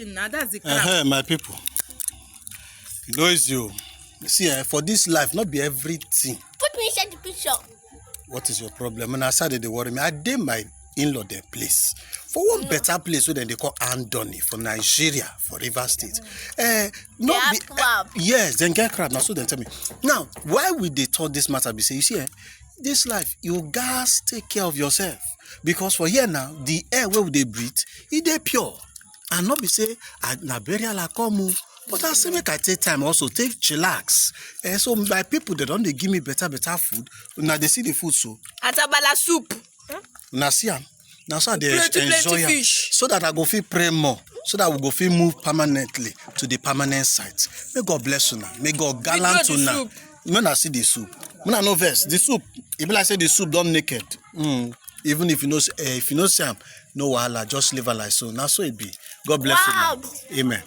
Now that's the crap. My people. You know it's you. See, for this life, not be everything. Put me inside the picture. What is your problem? When I started, they worry me. I did my in-law their place. For one better place, so then they call Andoni for Nigeria, for River State. Yes, then get crap. Now, so then tell me. Now, why would they thought this matter be say, you see, this life, you guys take care of yourself. Because for here now, the air where they breathe, it they pure. And not be say, na burial la come. But I say make I take time also, take chillax. So my people, they don't they give me better food. Now they see the food so. Atabala soup. Now see am. Now so they enjoy fish. so that I go feel pray more. So that we go feel move permanently to the permanent site. May God bless you now. May God gallant you now. When I see the soup. When I know verse, the soup. Even like say the soup don't naked. Even if you know see am, no wahala, just leave her like so. Now so it be. God bless you now. Amen.